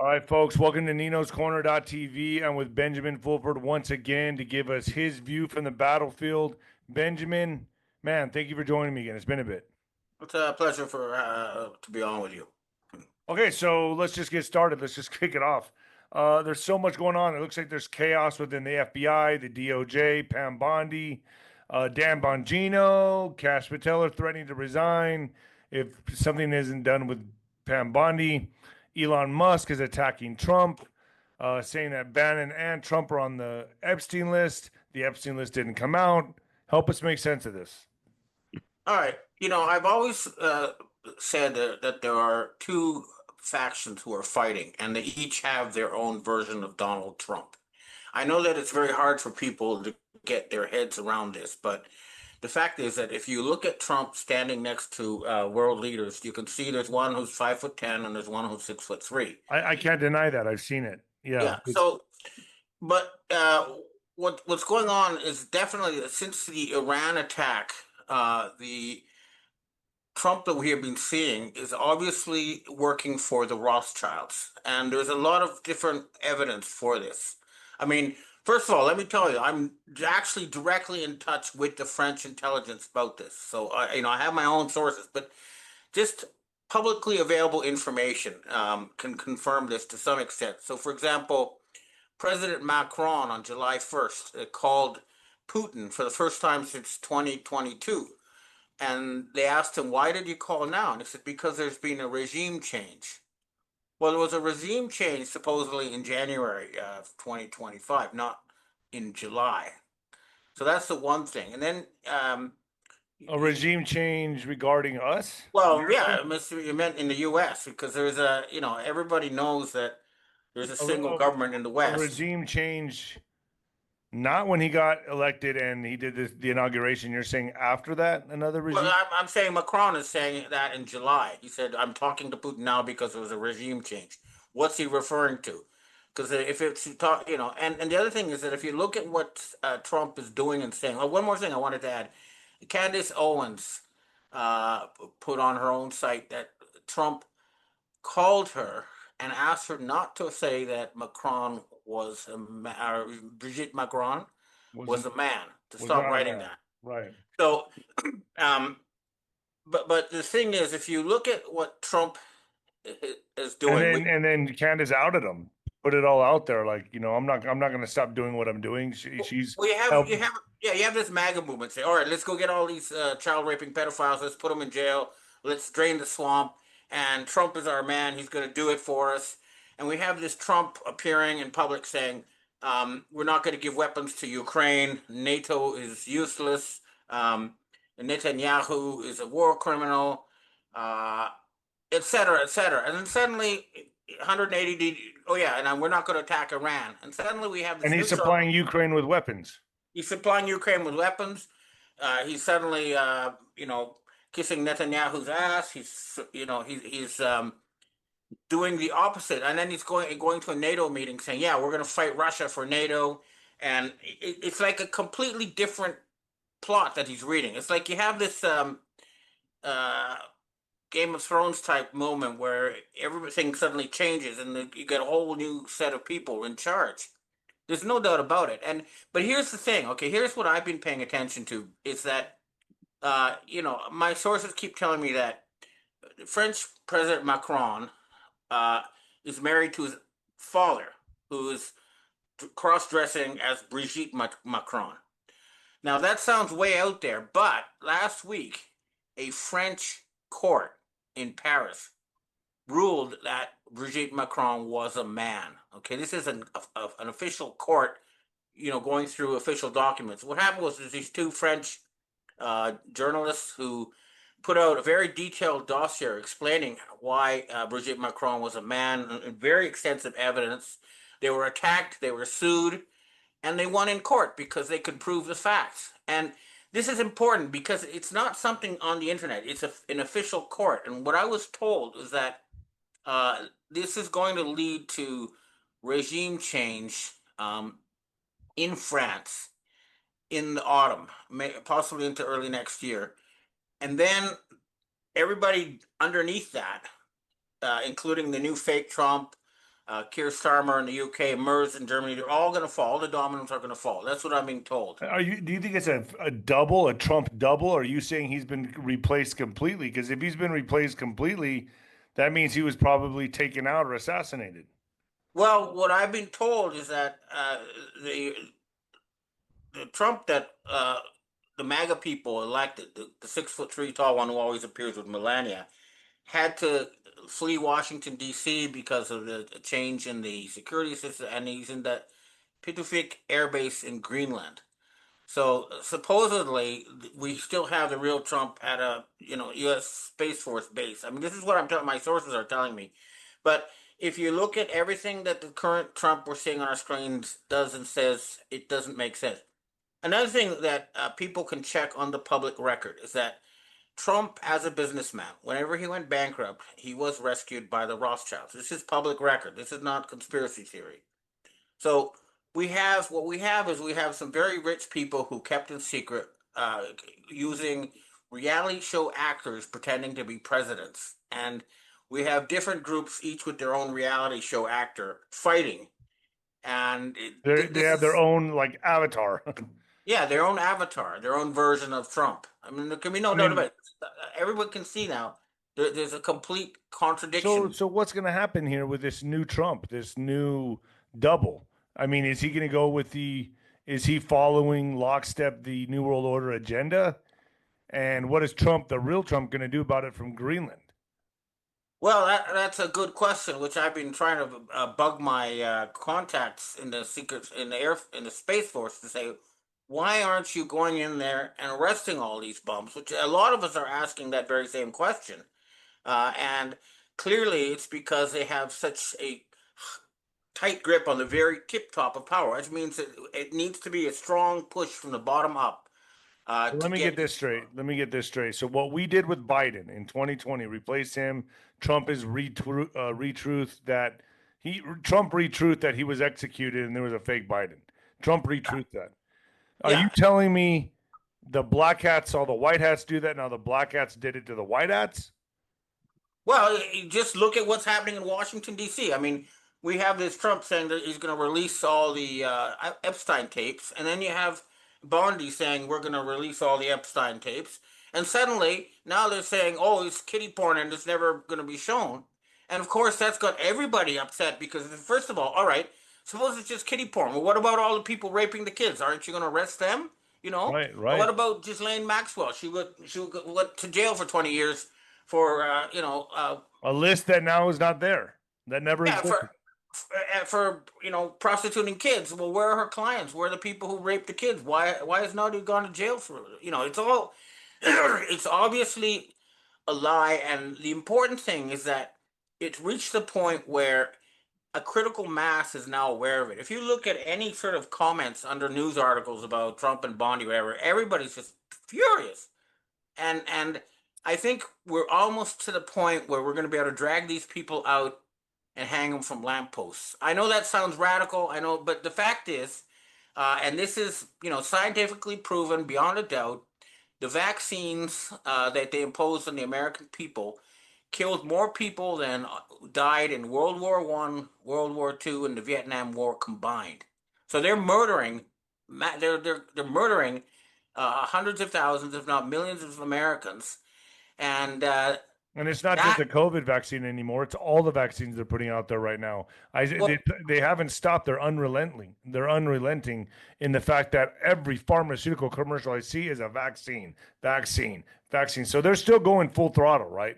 All right, folks, welcome to Nino's Corner.tv. I'm with Benjamin Fulford once again to give us his view from the battlefield. Benjamin, man, thank you for joining me again. It's been a bit. It's a pleasure for to be on with you. Okay, so let's just get started. Let's just kick it off. There's so much going on. It looks like there's chaos within the FBI, the DOJ, Pam Bondi, Dan Bongino, Cash Pateller threatening to resign if something isn't done with Pam Bondi. Elon Musk is attacking Trump, saying that Bannon and Trump are on the Epstein list. The Epstein list didn't come out. Help us make sense of this. All right, I've always said that there are two factions who are fighting, and they each have their own version of Donald Trump. I know that it's very hard for people to get their heads around this, but the fact is that if you look at Trump standing next to world leaders, you can see there's one who's 5'10" and there's one who's 6'3". I can't deny that. I've seen it. Yeah. Yeah. So, but what's going on is definitely since the Iran attack, the Trump that we have been seeing is obviously working for the Rothschilds, and there's a lot of different evidence for this. I mean, first of all, let me tell you, I'm actually directly in touch with the French intelligence about this. So, I have my own sources, but just publicly available information can confirm this to some extent. So, for example, President Macron on July 1st called Putin for the first time since 2022. And they asked him, why did you call now? And he said, because there's been a regime change. Well, there was a regime change supposedly in January of 2025, not in July. So that's the one thing. And then, A regime change regarding us? well, yeah, you meant in the U.S. because there's everybody knows that there's a A, single a, government in the a West. regime change, not when he got elected and he did the inauguration. You're saying after that, another Well, regime? I'm saying Macron is saying that in July. He said, I'm talking to Putin now because it was a regime change. What's he referring to? Because if it's talk, and the other thing is that if you look at what Trump is doing and saying, oh, one more thing I wanted to add. Candace Owens uh, put on her own site that Trump called her and asked her not to say that Macron was Brigitte Macron Was was a man, to was stop not a writing man, that. right? So, um, but the thing is, if you look at what Trump is And doing, then and then Candace outed him, put it all out there, like I'm not going to stop doing what I'm doing. She's well, helped. you have this MAGA movement say, all right, let's go get all these child raping pedophiles, let's put them in jail, let's drain the swamp, and Trump is our man, he's going to do it for us. And we have this Trump appearing in public saying, we're not going to give weapons to Ukraine, NATO is useless, Netanyahu is a war criminal, uh, et cetera, et cetera. And then suddenly, 180, oh yeah, and we're not going to attack Iran. And suddenly we have And this new he's Trump. supplying Ukraine with weapons. He's supplying Ukraine with weapons. He's suddenly, kissing Netanyahu's ass. He's doing the opposite, and then he's going to a NATO meeting saying, "Yeah, we're going to fight Russia for NATO," and it's like a completely different plot that he's reading. It's like you have this uh, Game of Thrones type moment where everything suddenly changes, and you get a whole new set of people in charge. There's no doubt about it. But here's the thing. Okay, here's what I've been paying attention to is that my sources keep telling me that French President Macron uh, is married to his father, who is cross-dressing as Brigitte Macron. Now that sounds way out there, but last week a French court in Paris ruled that Brigitte Macron was a man. Okay, this is an official court, going through official documents. What happened was these two French journalists who put out a very detailed dossier explaining why Brigitte Macron was a man, and very extensive evidence. They were attacked, they were sued, and they won in court because they could prove the facts. And this is important because it's not something on the internet. It's an official court. And what I was told is that this is going to lead to regime change in France in the autumn, possibly into early next year. And then everybody underneath that, including the new fake Trump, Keir Starmer in the UK, Merz in Germany, they're all going to fall. The dominoes are going to fall. That's what I'm being told. Do you think it's a double, a Trump double? Or are you saying he's been replaced completely? Because if he's been replaced completely, that means he was probably taken out or assassinated. Well, what I've been told is that the the Trump that the MAGA people elected, the 6'3" tall one who always appears with Melania, had to flee Washington D.C. because of the change in the security system, and he's in the Pitufik Air Base in Greenland. So supposedly we still have the real Trump at a U.S. Space Force base. I mean, this is what I'm telling my sources are telling me. But if you look at everything that the current Trump we're seeing on our screens does and says, it doesn't make sense. Another thing that people can check on the public record is that Trump, as a businessman, whenever he went bankrupt, he was rescued by the Rothschilds. This is public record. This is not conspiracy theory. So we have some very rich people who kept in secret, using reality show actors pretending to be presidents, and we have different groups, each with their own reality show actor fighting, and They this have their is own like avatar. yeah, their own avatar, their own version of Trump. I mean, there can be no I doubt about mean, it. Everyone can see now there's a complete so contradiction. so what's going to happen here with this new Trump, this new double? I mean, is he going to go with the? Is he following lockstep the New World Order agenda? And what is Trump, the real Trump, going to do about it from Greenland? Well, that's a good question, which I've been trying to bug my contacts in the secret in the Space Force to say, why aren't you going in there and arresting all these bums? Which a lot of us are asking that very same question, and clearly it's because they have such a tight grip on the very tip top of power, which means that it needs to be a strong push from the bottom up So to let me get get. this straight. Let me get this straight. So what we did with Biden in 2020, replaced him. Trump is retruth that Trump retruth that he was executed and there was a fake Biden. Trump retruth that. Are Yeah, you telling me the black hats saw the white hats do that? Now the black hats did it to the white hats? well, you just look at what's happening in Washington D.C. I mean, we have this Trump saying that he's going to release all the Epstein tapes, and then you have Bondi saying we're going to release all the Epstein tapes, and suddenly now they're saying, oh, it's kitty porn and it's never going to be shown, and of course that's got everybody upset because first of all right, suppose it's just kitty porn. Well, what about all the people raping the kids? Aren't you going to arrest them? You know, Right, and what right. about Ghislaine Maxwell? Went to jail for 20 years for A list that now is not there, that never yeah, existed. for prostituting kids. Well, where are her clients? Where are the people who raped the kids? Why has nobody gone to jail for it? It's all it's obviously a lie. And the important thing is that it's reached the point where a critical mass is now aware of it. If you look at any sort of comments under news articles about Trump and Bondi, whatever, everybody's just furious. And I think we're almost to the point where we're going to be able to drag these people out and hang them from lampposts. I know that sounds radical. I know, but the fact is, and this is scientifically proven beyond a doubt, the vaccines that they imposed on the American people killed more people than died in World War I, World War II, and the Vietnam War combined. So they're murdering, they're murdering hundreds of thousands, if not millions, of Americans, and And it's not just that the COVID vaccine anymore. It's all the vaccines they're putting out there right now. well, They haven't stopped. They're unrelenting. They're unrelenting in the fact that every pharmaceutical commercial I see is a vaccine, vaccine, vaccine. So they're still going full throttle, right?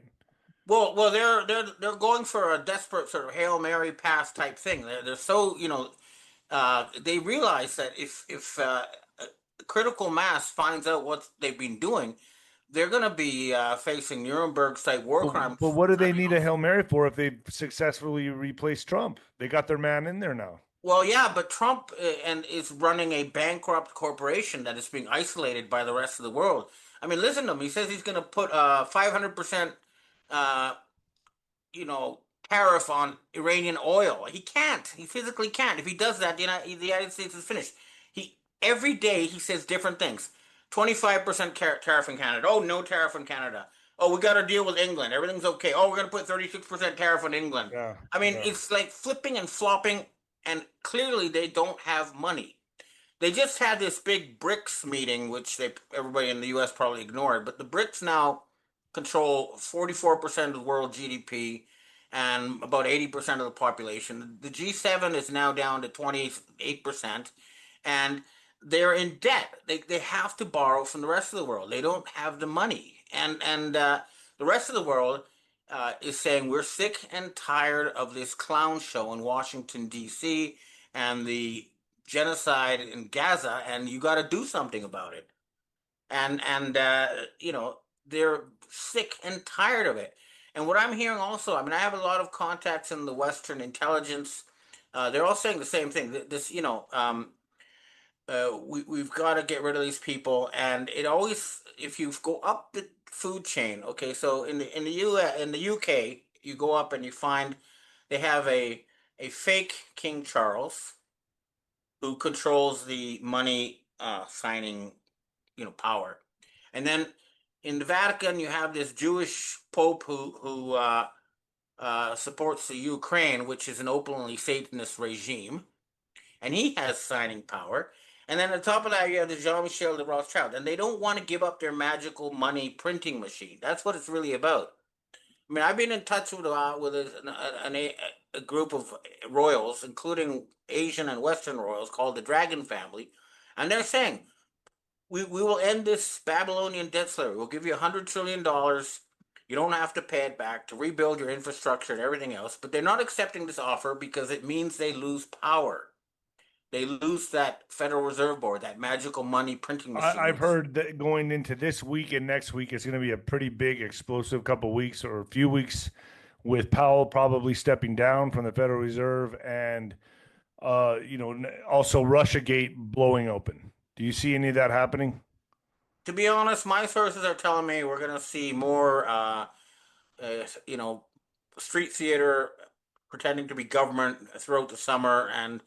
they're going for a desperate sort of Hail Mary pass type thing. They're so they realize that if critical mass finds out what they've been doing, they're going to be facing Nuremberg type war crimes. But what do they need a Hail Mary for if they've successfully replaced Trump? They got their man in there now. Well, yeah, but Trump and is running a bankrupt corporation that is being isolated by the rest of the world. I mean, listen to him. He says he's going to put 500% uh, you know, tariff on Iranian oil. He can't. He physically can't. If he does that, the United States is finished. He every day he says different things. 25% tariff in Canada. Oh, no tariff in Canada. Oh, we got to deal with England. Everything's okay. Oh, we're going to put 36% tariff on England. Yeah, I mean, yeah. it's like flipping and flopping, and clearly they don't have money. They just had this big BRICS meeting, which everybody in the U.S. probably ignored, but the BRICS now control 44% of the world GDP and about 80% of the population. The G7 is now down to 28%, and they're in debt. They have to borrow from the rest of the world. They don't have the money. And the rest of the world is saying we're sick and tired of this clown show in Washington, D.C. and the genocide in Gaza, and you got to do something about it. And you know, they're sick and tired of it. And what I'm hearing also, I mean, I have a lot of contacts in the Western intelligence. They're all saying the same thing. This, we've got to get rid of these people. And it always, if you go up the food chain, okay, so in the US, in the UK, you go up and you find they have a fake King Charles who controls the money signing, power. And then in the Vatican, you have this Jewish Pope who supports the Ukraine, which is an openly Satanist regime, and he has signing power. And then on top of that, you have the Jean-Michel de Rothschild, and they don't want to give up their magical money printing machine. That's what it's really about. I mean, I've been in touch with a group of royals, including Asian and Western royals, called the Dragon family, and they're saying we will end this Babylonian debt slavery. We'll give you $100 trillion. You don't have to pay it back to rebuild your infrastructure and everything else. But they're not accepting this offer because it means they lose power. They lose that Federal Reserve Board, that magical money printing machine. I've heard that going into this week and next week is going to be a pretty big, explosive couple weeks or a few weeks, with Powell probably stepping down from the Federal Reserve and, also RussiaGate blowing open. Do you see any of that happening? To be honest, my sources are telling me we're going to see more, you know, street theater pretending to be government throughout the summer, and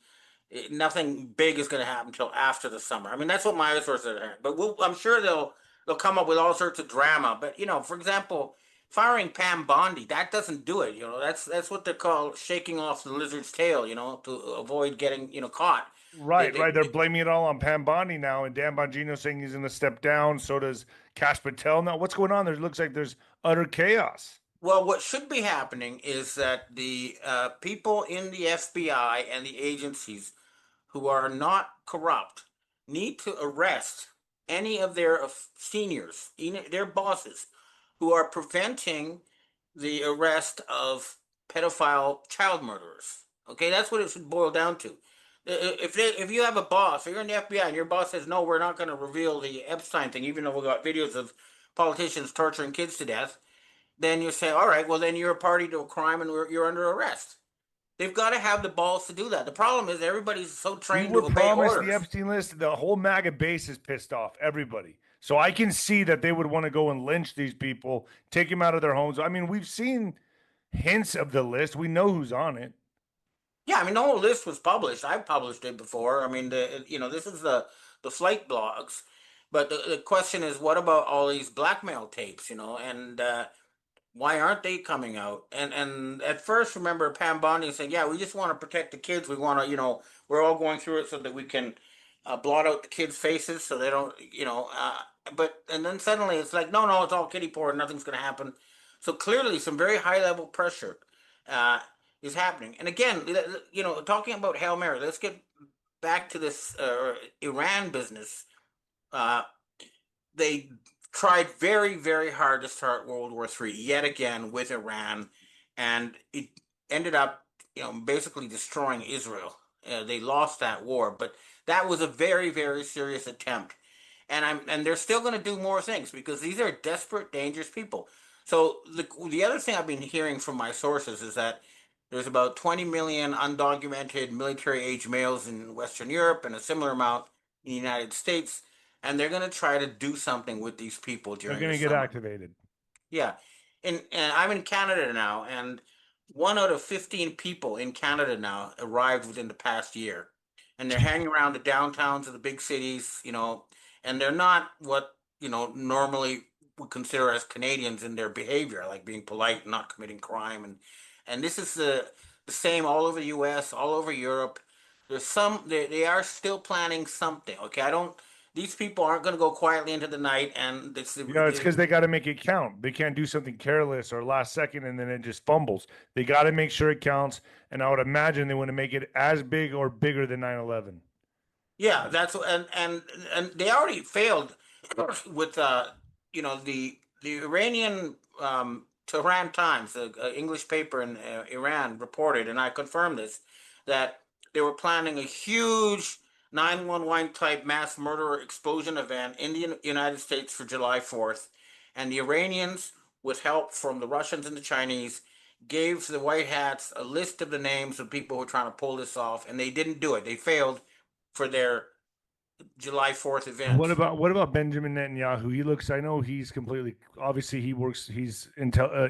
nothing big is going to happen until after the summer. I mean, that's what my sources are. But I'm sure they'll come up with all sorts of drama. But for example, firing Pam Bondi, that doesn't do it. That's what they call shaking off the lizard's tail. To avoid getting caught. They, Right, they, right. They're blaming it all on Pam Bondi now, and Dan Bongino saying he's going to step down. So does Cash Patel. Now, what's going on? There looks like there's utter chaos. Well, what should be happening is that the people in the FBI and the agencies who are not corrupt need to arrest any of their seniors, their bosses, who are preventing the arrest of pedophile child murderers. Okay, that's what it should boil down to. If you have a boss, or you're in the FBI, and your boss says no, we're not going to reveal the Epstein thing, even though we got videos of politicians torturing kids to death, then you say, all right, well then you're a party to a crime and you're under arrest. They've got to have the balls to do that. The problem is everybody's so We trained were to obey promised the orders. Epstein list. The whole MAGA base is pissed off. Everybody. So I can see that they would want to go and lynch these people, take them out of their homes. I mean, we've seen hints of the list. We know who's on it. Yeah, I mean the whole list was published. I've published it before. I mean this is the flight blogs, but the question is, what about all these blackmail tapes? And why aren't they coming out? And at first, remember Pam Bondi saying, "Yeah, we just want to protect the kids. We want to, we're all going through it so that we can blot out the kids' faces so they don't, But and then suddenly it's like, no, no, it's all kiddie porn. Nothing's going to happen. So clearly, some very high level pressure uh, is happening. And again, talking about Hail Mary, let's get back to this Iran business. Uh, they tried very, very hard to start World War III yet again with Iran, and it ended up, basically destroying Israel. They lost that war, but that was a very, very serious attempt. And they're still going to do more things because these are desperate, dangerous people. So the other thing I've been hearing from my sources is that there's about 20 million undocumented military age males in Western Europe and a similar amount in the United States, and they're going to try to do something with these people They're during going the to get summer. activated. Yeah, and I'm in Canada now, and 1 out of 15 people in Canada now arrived within the past year, and they're hanging around the downtowns of the big cities, and they're not what normally would consider as Canadians in their behavior, like being polite and not committing crime, and this is the same all over the U.S., all over Europe. There's some they are still planning something. Okay, I don't. These people aren't going to go quietly into the night, and It's because they got to make it count. They can't do something careless or last second and then it just fumbles. They got to make sure it counts. And I would imagine they want to make it as big or bigger than 9/11. yeah, that's and they already failed with the Iranian Tehran Times, the English paper in Iran, reported, and I confirmed this, that they were planning a huge 911 type mass murder explosion event in the United States for July 4th, and the Iranians, with help from the Russians and the Chinese, gave the White Hats a list of the names of people who were trying to pull this off, and they didn't do it. They failed for their July 4th event. What about Benjamin Netanyahu? He looks. I know he's completely. Obviously, he works. He's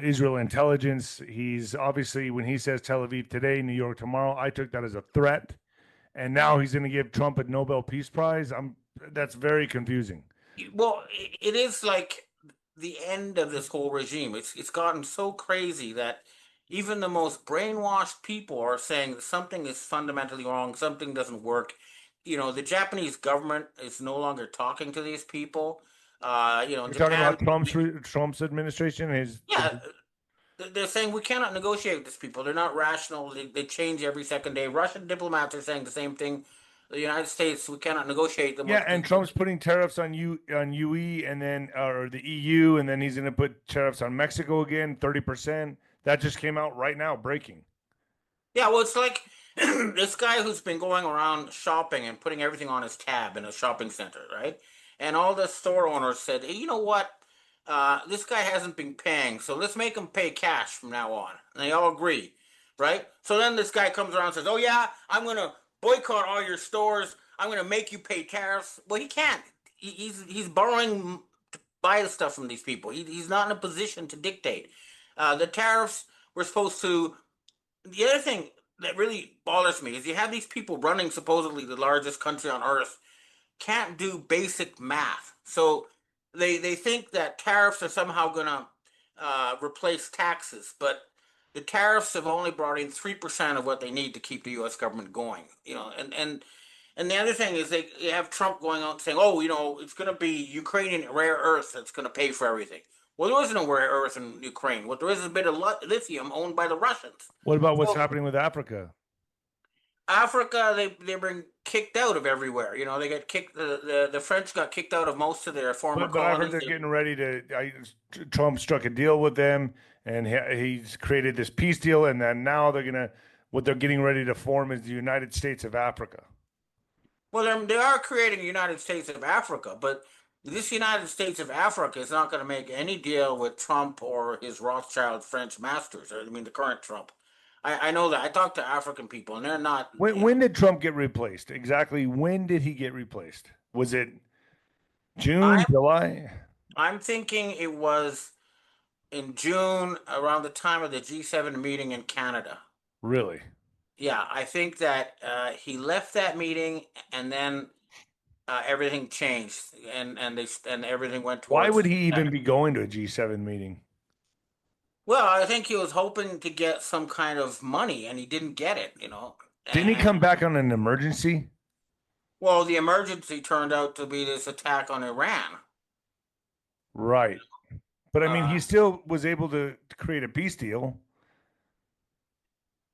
Israel intelligence. He's obviously when he says Tel Aviv today, New York tomorrow. I took that as a threat, and now he's going to give Trump a Nobel Peace Prize. That's very confusing. Well, it is like the end of this whole regime. It's gotten so crazy that even the most brainwashed people are saying that something is fundamentally wrong, something doesn't work. The Japanese government is no longer talking to these people. You're talking Japan, about Trump's administration. yeah, they're saying we cannot negotiate with these people. They're not rational. They change every second day. Russian diplomats are saying the same thing. The United States, we cannot negotiate them Yeah, with and people. Trump's putting tariffs on UE and then or the EU, and then he's going to put tariffs on Mexico again, 30%. That just came out right now, breaking. Yeah, well, it's like this guy who's been going around shopping and putting everything on his tab in a shopping center, right? And all the store owners said, hey, you know what? This guy hasn't been paying, so let's make him pay cash from now on. And they all agree, right? So then this guy comes around and says, oh, yeah, I'm going to boycott all your stores. I'm going to make you pay tariffs. Well, he can't. He's borrowing to buy the stuff from these people. He's not in a position to dictate. The tariffs were supposed to the other thing that really bothers me is you have these people running supposedly the largest country on earth can't do basic math. So they think that tariffs are somehow going to replace taxes, but the tariffs have only brought in 3% of what they need to keep the U.S. government going. And the other thing is they have Trump going out saying, oh, it's going to be Ukrainian rare earth that's going to pay for everything. Well, there isn't a rare earth in Ukraine. What there is a bit of lithium owned by the Russians. What about what's So happening with Africa? Africa, they've been kicked out of everywhere. They got kicked. The French got kicked out of most of their former But I heard colonies. they're getting ready to. Trump struck a deal with them, and he's created this peace deal, and then now what they're getting ready to form is the United States of Africa. Well, they are creating a United States of Africa, but this United States of Africa is not going to make any deal with Trump or his Rothschild French masters. I mean, the current Trump. I know that. I talk to African people, and they're not. When did Trump get replaced? Exactly when did he get replaced? Was it June, I'm July? I'm thinking it was in June, around the time of the G7 meeting in Canada. Really? Yeah, I think that he left that meeting, and then everything changed, and everything went Why towards. would he even be going to a G7 meeting? Well, I think he was hoping to get some kind of money, and he didn't get it. Didn't he come back on an emergency? Well, the emergency turned out to be this attack on Iran. Right. But I mean, Uh, he still was able to create a peace deal.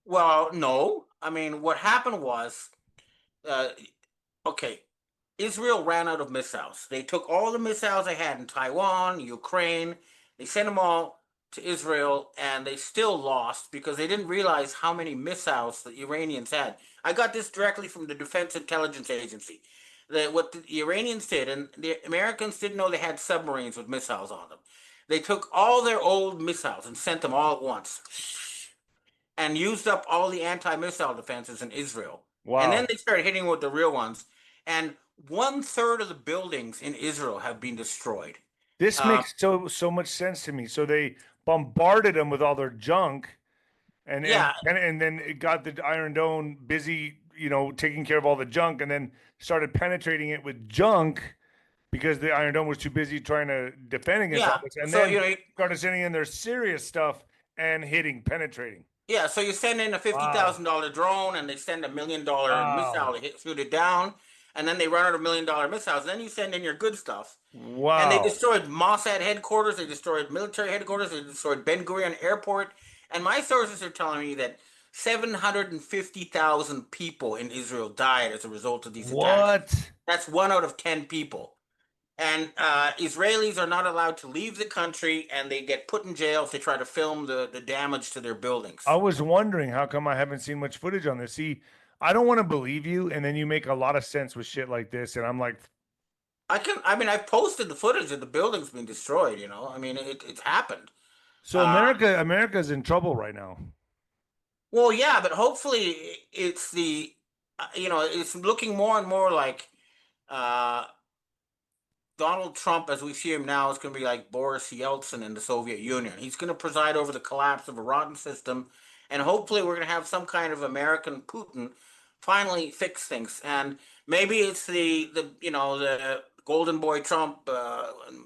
well, no, I mean, what happened was, uh, okay, Israel ran out of missiles. They took all the missiles they had in Taiwan, Ukraine. They sent them all to Israel, and they still lost because they didn't realize how many missiles the Iranians had. I got this directly from the Defense Intelligence Agency. What the Iranians did, and the Americans didn't know they had submarines with missiles on them. They took all their old missiles and sent them all at once and used up all the anti-missile defenses in Israel. And then Wow. they started hitting with the real ones. And 1/3 of the buildings in Israel have been destroyed. This Um, makes so much sense to me. So they bombarded them with all their junk, and and yeah, and, and then it got the Iron Dome busy, taking care of all the junk, and then started penetrating it with junk because the Iron Dome was too busy trying to defend against all Yeah. this, and So then started sending in their serious stuff and hitting, penetrating. yeah, so you send in a fifty Wow. thousand dollar drone, and they send $1 million missile Wow. to shoot it down, and then they run out of $1 million missiles. Then you send in your good stuff, and they Wow. destroyed Mossad headquarters, they destroyed military headquarters, they destroyed Ben Gurion Airport, and my sources are telling me that 750,000 people in Israel died as a result of these attacks. What? That's 1 out of 10 people. And Israelis are not allowed to leave the country, and they get put in jail if they try to film the damage to their I buildings. was wondering how come I haven't seen much footage on this. See, I don't want to believe you, and then you make a lot of sense with shit like this, and I'm like, I've posted the footage of the buildings being destroyed, I mean, it's happened. so Uh, America's in trouble right now. well, yeah, but hopefully it's it's looking more and more like uh, Donald Trump, as we see him now, is going to be like Boris Yeltsin in the Soviet Union. He's going to preside over the collapse of a rotten system, and hopefully, we're going to have some kind of American Putin finally fix things. And maybe it's the Golden Boy Trump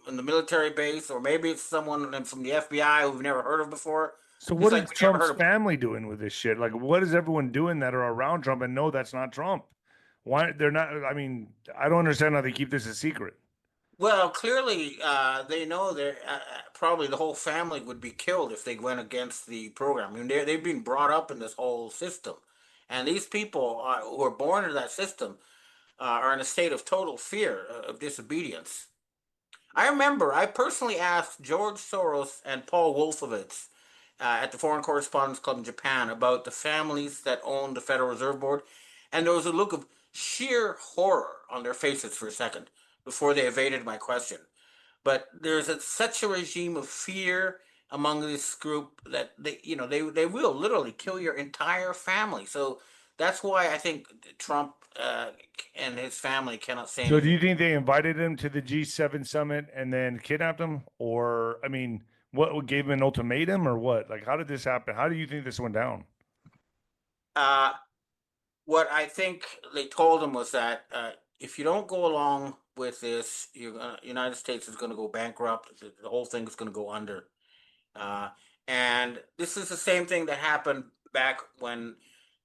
in the military base, or maybe it's someone from the FBI who we've never heard of before. So Just what like is we never Trump's heard of. family doing with this shit? Like, what is everyone doing that are around Trump and know that's not Trump? Why they're not? I mean, I don't understand how they keep this a secret. Well, clearly, they know they're probably the whole family would be killed if they went against the program. I mean, they've been brought up in this whole system, and these people who are born into that system are in a state of total fear of disobedience. I remember I personally asked George Soros and Paul Wolfowitz at the Foreign Correspondents Club in Japan about the families that own the Federal Reserve Board, and there was a look of sheer horror on their faces for a second before they evaded my question. But there's such a regime of fear among this group that they will literally kill your entire family. So that's why I think Trump and his family cannot say So do anything. you think they invited him to the G7 summit and then kidnapped him? Or, I mean, what gave him an ultimatum or what? Like, how did this happen? How do you think this went down? Uh, what I think they told him was that if you don't go along with this, United States is going to go bankrupt. The whole thing is going to go under. Uh, and this is the same thing that happened back when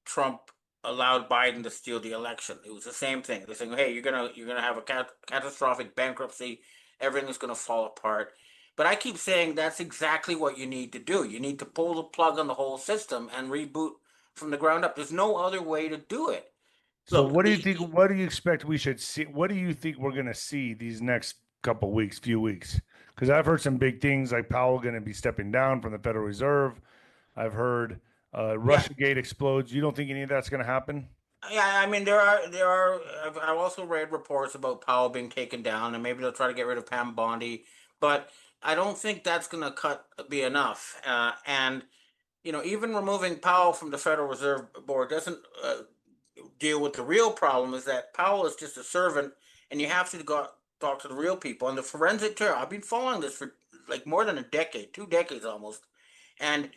Trump allowed Biden to steal the election. It was the same thing. They're saying, "Hey, you're gonna have a catastrophic bankruptcy. Everything is gonna fall apart." But I keep saying that's exactly what you need to do. You need to pull the plug on the whole system and reboot from the ground up. There's no other way to do it. So Look, what do you think? What do you expect we should see? What do you think we're going to see these next couple weeks, few weeks? Because I've heard some big things like Powell going to be stepping down from the Federal Reserve. I've heard yeah, Russiagate explodes. You don't think any of that's going to happen? yeah. I mean, there are. I've also read reports about Powell being taken down, and maybe they'll try to get rid of Pam Bondi, but I don't think that's going to be enough. And even removing Powell from the Federal Reserve Board doesn't deal with the real problem. Is that Powell is just a servant, and you have to go talk to the real people. And the forensic trail, I've been following this for like more than a decade, 2 decades almost, and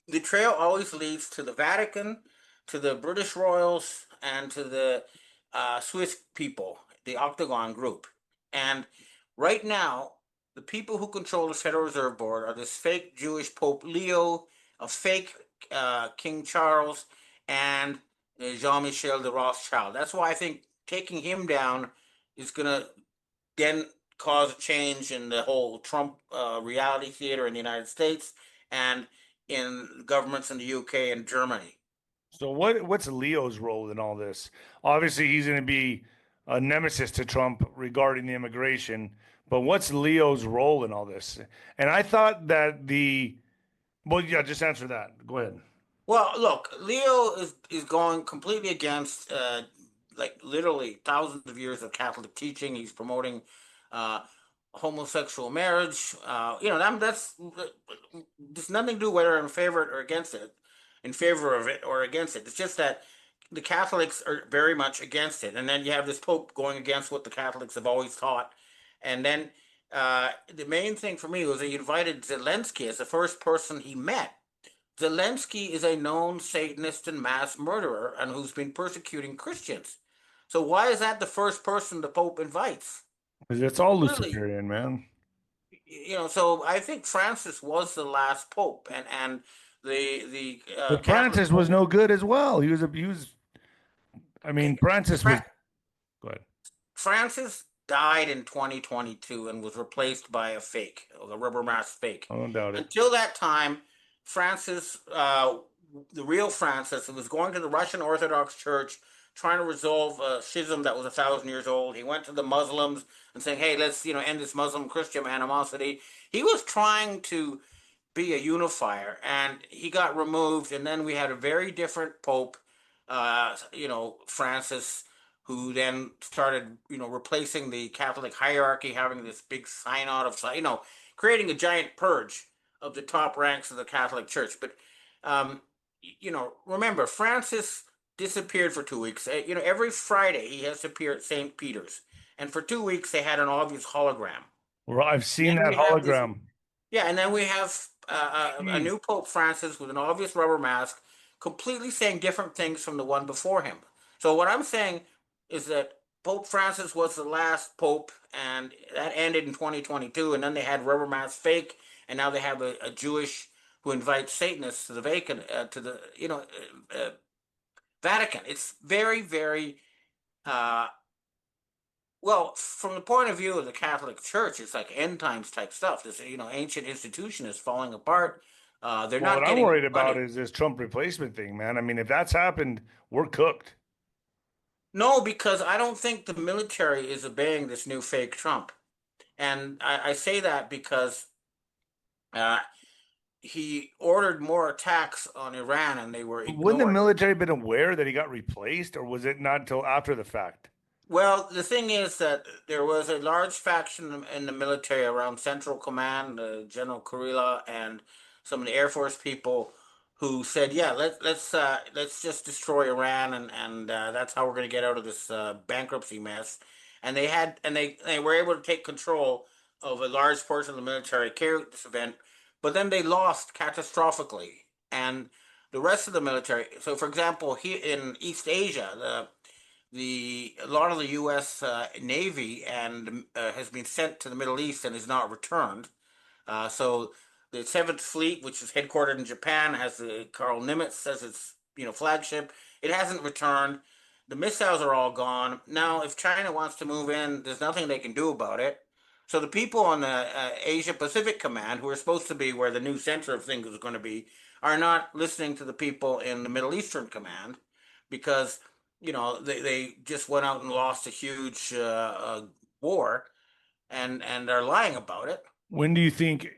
the trail always leads to the Vatican, to the British royals, and to the Swiss people, the Octagon group. And right now, the people who control the Federal Reserve Board are this fake Jewish Pope Leo, a fake King Charles, and Jean-Michel de Rothschild. That's why I think taking him down is going to then cause a change in the whole Trump reality theater in the United States and in governments in the UK and Germany. So what's Leo's role in all this? Obviously, he's going to be a nemesis to Trump regarding the immigration. But what's Leo's role in all this? And I thought that well, yeah, just answer that. Go ahead. Well, look, Leo is going completely against like literally thousands of years of Catholic teaching. He's promoting uh, homosexual marriage. That's there's nothing to do whether I'm in favor or against it, in favor of it or against it. It's just that the Catholics are very much against it, and then you have this Pope going against what the Catholics have always taught, and then the main thing for me was that he invited Zelensky as the first person he met. Zelensky is a known Satanist and mass murderer and who's been persecuting Christians. So why is that the first person the Pope invites? Because it's all Really, Luciferian, man. so I think Francis was the last pope, and the But Catholic Francis was pope. no good as well. I mean, Okay, Francis was, Fra- go ahead. Francis died in 2022 and was replaced by a fake, a rubber mask fake. I don't doubt it. Until that time, Francis, the real Francis, was going to the Russian Orthodox Church trying to resolve a schism that was 1,000 years old. He went to the Muslims and saying, "Hey, let's end this Muslim-Christian animosity." He was trying to be a unifier, and he got removed. And then we had a very different pope, Francis, who then started, replacing the Catholic hierarchy, having this big synod of, creating a giant purge of the top ranks of the Catholic Church. But, remember, Francis disappeared for 2 weeks. Every Friday he has to appear at St. Peter's, and for 2 weeks they had an obvious hologram. Well, I've And seen then that we have this hologram. yeah, and then we have a Jeez. new Pope Francis with an obvious rubber mask, completely saying different things from the one before him. So what I'm saying is that Pope Francis was the last pope, and that ended in 2022. And then they had rubber mask fake, and now they have a Jewish who invites Satanists to the Vatican. It's very, very uh, well, from the point of view of the Catholic Church, it's like end times type stuff. This ancient institution is falling apart. They're Well, not what I'm getting worried about money. is this Trump replacement thing, man. I mean, if that's happened, we're cooked. No, because I don't think the military is obeying this new fake Trump, and I say that because uh, he ordered more attacks on Iran, and they were But wouldn't the ignored. military been aware that he got replaced, or was it not until after the fact? Well, the thing is that there was a large faction in the military around Central Command, General Kurila, and some of the Air Force people who said, "Yeah, let's just destroy Iran, and that's how we're going to get out of this bankruptcy mess." And they were able to take control of a large portion of the military, carry out this event, but then they lost catastrophically, and the rest of the military. So, for example, here in East Asia, the a lot of the U.S. Navy and has been sent to the Middle East and is not returned. So the Seventh Fleet, which is headquartered in Japan, has the Carl Nimitz as its flagship. It hasn't returned. The missiles are all gone. Now, if China wants to move in, there's nothing they can do about it. So the people on the Asia Pacific Command, who are supposed to be where the new center of things is going to be, are not listening to the people in the Middle Eastern Command because they just went out and lost a huge war and are lying about it. When do you think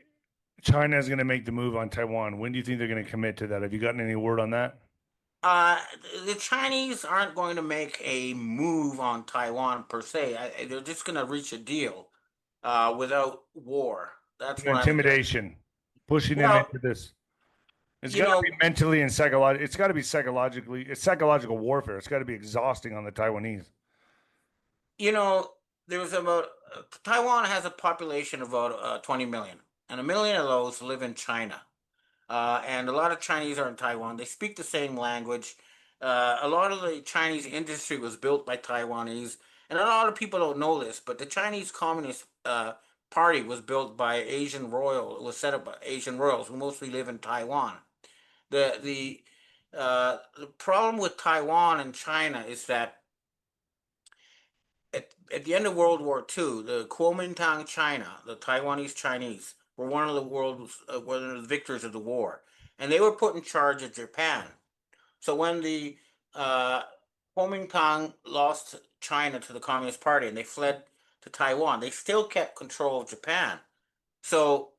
China is going to make the move on Taiwan? When do you think they're going to commit to that? Have you gotten any word on that? Uh, the Chinese aren't going to make a move on Taiwan per se. They're just going to reach a deal without war. That's what I'm guessing. Intimidation, pushing them Well, into this. It's you got to be know, mentally and psychologically. It's got to be psychologically. It's psychological warfare. It's got to be exhausting on the Taiwanese. you know, there was about Taiwan has a population of about 20 million, and 1 million of those live in China. And a lot of Chinese are in Taiwan. They speak the same language. A lot of the Chinese industry was built by Taiwanese, and a lot of people don't know this, but the Chinese Communist Party was built by It was set up by Asian royals who mostly live in Taiwan. The problem with Taiwan and China is that at the end of World War II, the Kuomintang China, the Taiwanese Chinese, were one of the victors of the war, and they were put in charge of Japan. So when the uh, Kuomintang lost China to the Communist Party and they fled to Taiwan, they still kept control of Japan. So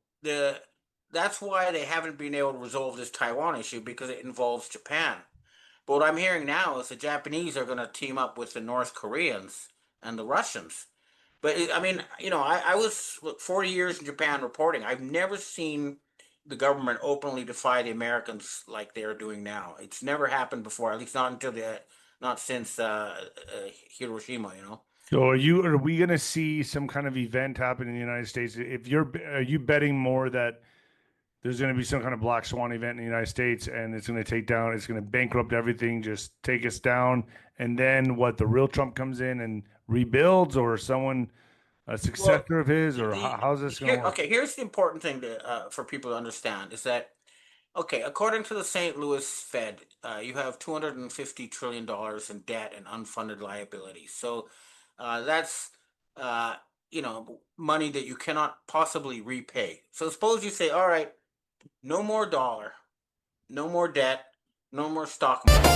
that's why they haven't been able to resolve this Taiwan issue because it involves Japan. But what I'm hearing now is the Japanese are going to team up with the North Koreans and the Russians. But I mean, I was 40 years in Japan reporting. I've never seen the government openly defy the Americans like they're doing now. It's never happened before, at least not since Hiroshima. So, are we going to see some kind of event happen in the United States? Are you betting more that there's going to be some kind of black swan event in the United States and it's going to bankrupt everything, just take us down, and then what? The real Trump comes in and rebuilds, or someone a Well, successor of his, or how's this going to here, work? okay, here's the important thing to for people to understand is that okay, according to the St. Louis Fed, you have $250 trillion in debt and unfunded liabilities. So that's uh, money that you cannot possibly repay. So suppose you say, all right, no more dollar, no more debt, no more stock market.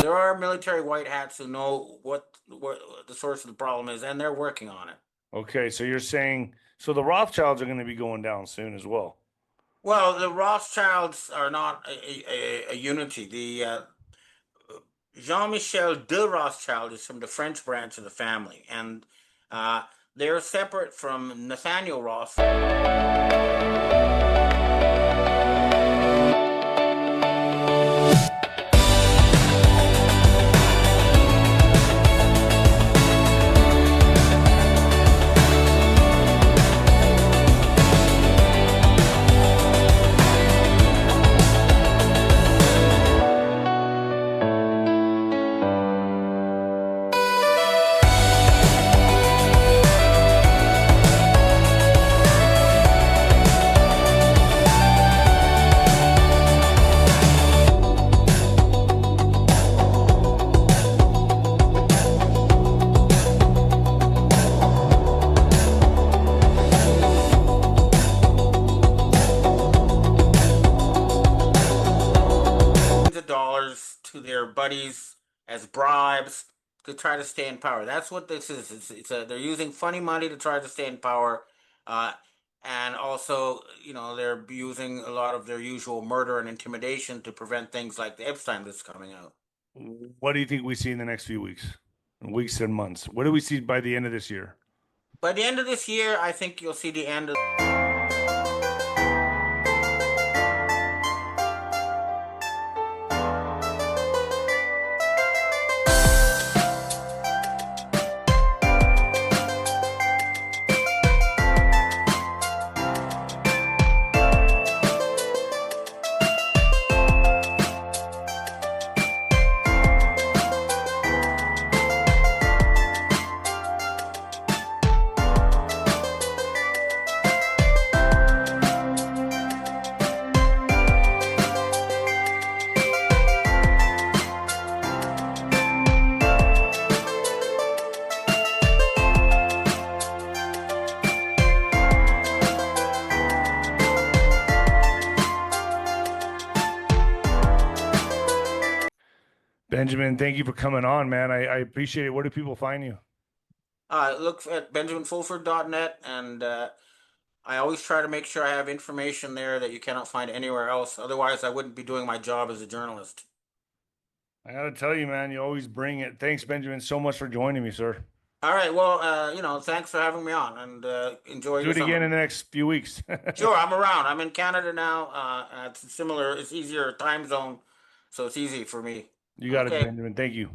There are military white hats who know what the source of the problem is, and they're working on it. Okay, so you're saying so the Rothschilds are going to be going down soon as well. Well, the Rothschilds are not a unity. The Jean-Michel de Rothschild is from the French branch of the family, and uh, they're separate from Nathaniel Rothschild. Of dollars to their buddies as bribes to try to stay in power. That's what this is. They're using funny money to try to stay in power, uh, and also, they're using a lot of their usual murder and intimidation to prevent things like the Epstein list coming out. What do you think we see in the next few weeks and months? What do we see by the end of this year? By the end of this year, I think you'll see the end of. Benjamin, thank you for coming on, man. I appreciate it. Where do people find you? Look at benjaminfulford.net, and I always try to make sure I have information there that you cannot find anywhere else. Otherwise, I wouldn't be doing my job as a journalist. I got to tell you, man, you always bring it. Thanks, Benjamin, so much for joining me, sir. All right. Well, thanks for having me on, and enjoy Do your it again summer. in the next few weeks. Sure, I'm around. I'm in Canada now. It's similar. It's easier time zone, so it's easy for me. You got it, Okay. Benjamin. Thank you.